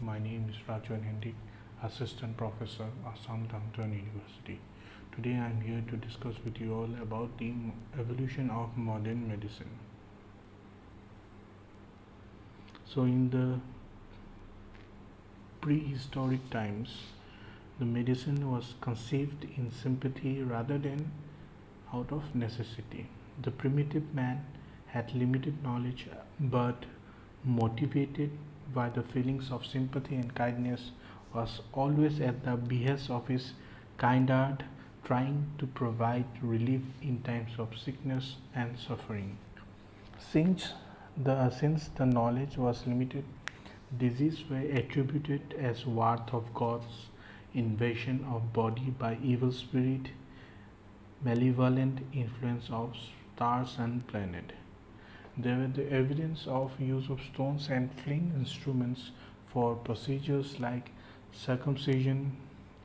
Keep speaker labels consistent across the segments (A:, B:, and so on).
A: My name is Rajan Hendik, Assistant Professor, Assam Downtown University. Today I am here to discuss with you all about the evolution of modern medicine. So, in the prehistoric times, the medicine was conceived in sympathy rather than out of necessity. The primitive man had limited knowledge but motivated by the feelings of sympathy and kindness was always at the behest of his kindred, trying to provide relief in times of sickness and suffering. Since the knowledge was limited, diseases were attributed as wrath of gods, invasion of body by evil spirit, malevolent influence of stars and planet. There were the evidence of use of stones and flint instruments for procedures like circumcision,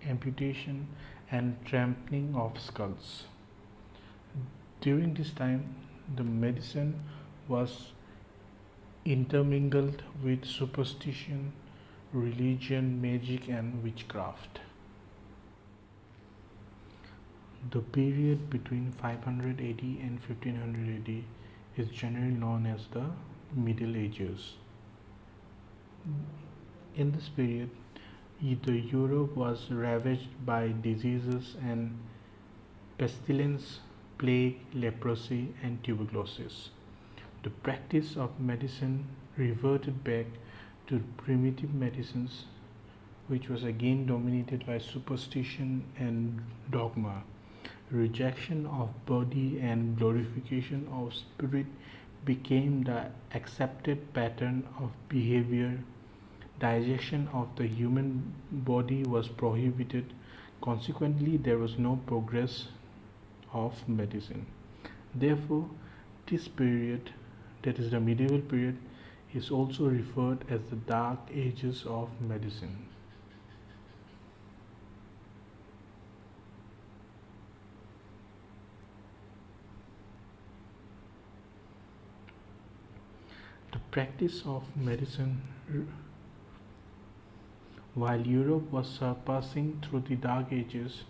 A: amputation, and trampling of skulls. During this time, the medicine was intermingled with superstition, religion, magic, and witchcraft. The period between 500 AD and 1500 AD is generally known as the Middle Ages. In this period, the Europe was ravaged by diseases and pestilence, plague, leprosy, and tuberculosis. The practice of medicine reverted back to primitive medicines, which was again dominated by superstition and dogma. Rejection of body and glorification of spirit became the accepted pattern of behavior. Digestion of the human body was prohibited. Consequently, there was no progress of medicine. Therefore, this period, that is the medieval period, is also referred as the Dark Ages of medicine. The practice of medicine, while Europe was surpassing through the Dark Ages,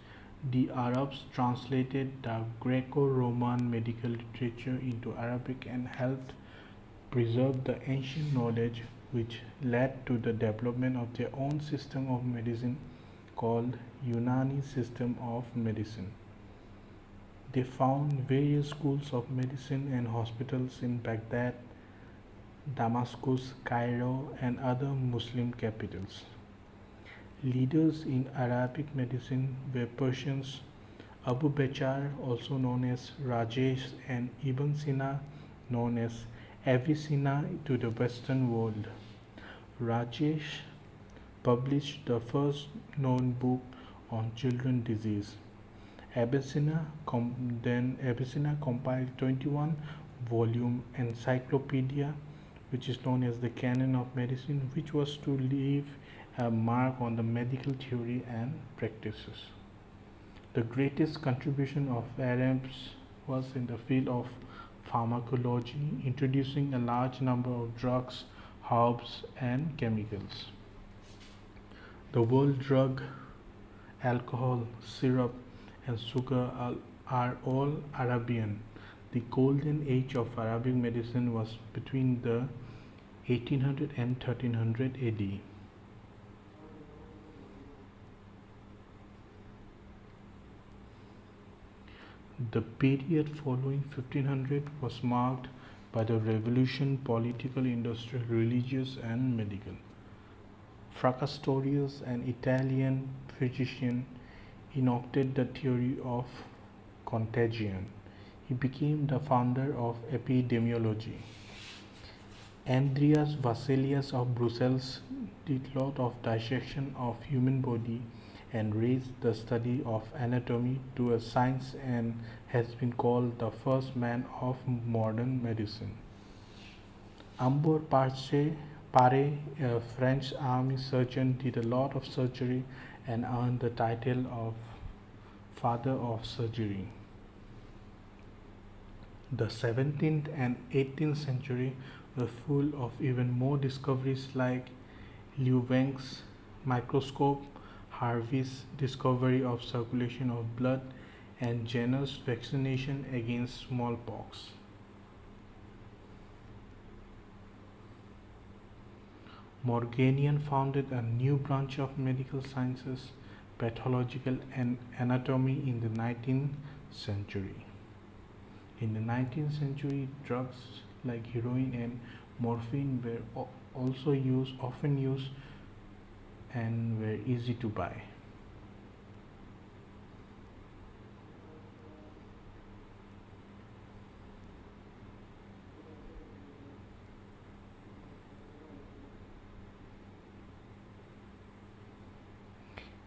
A: the Arabs translated the Greco-Roman medical literature into Arabic and helped preserve the ancient knowledge which led to the development of their own system of medicine called Unani system of medicine. They found various schools of medicine and hospitals in Baghdad, Damascus, Cairo, and other Muslim capitals. Leaders in Arabic medicine were Persians. Abu Bakr, also known as Rajesh, and Ibn Sina, known as Avicenna to the Western world. Rajesh published the first known book on children disease. Avicenna compiled 21 volume encyclopedia, which is known as the Canon of Medicine, which was to leave a mark on the medical theory and practices. The greatest contribution of Arabs was in the field of pharmacology, introducing a large number of drugs, herbs, and chemicals. The world drug, alcohol, syrup, and sugar are all Arabian. The golden age of Arabic medicine was between the 1800 and 1300 AD. The period following 1500 was marked by the revolution, political, industrial, religious, and medical. Fracastorius, an Italian physician, enacted the theory of contagion. He became the founder of epidemiology. Andreas Vesalius of Brussels did a lot of dissection of human body and raised the study of anatomy to a science and has been called the first man of modern medicine. Ambor Pare, a French army surgeon, did a lot of surgery and earned the title of Father of Surgery. The 17th and 18th century were full of even more discoveries like Leuwen's microscope, Harvey's discovery of circulation of blood, and Jenner's vaccination against smallpox. Morganian founded a new branch of medical sciences, pathological and anatomy, in the 19th century. In the 19th century, drugs like heroin and morphine were often used, and were easy to buy.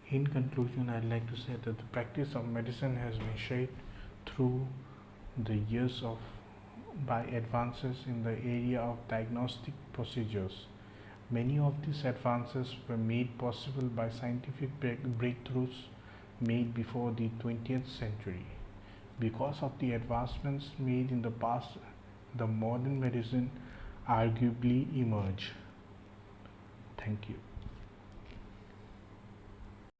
A: In conclusion, I'd like to say that the practice of medicine has been shaped through the years by advances in the area of diagnostic procedures. Many of these advances were made possible by scientific breakthroughs made before the 20th century. Because of the advancements made in the past, the modern medicine arguably emerged. Thank you.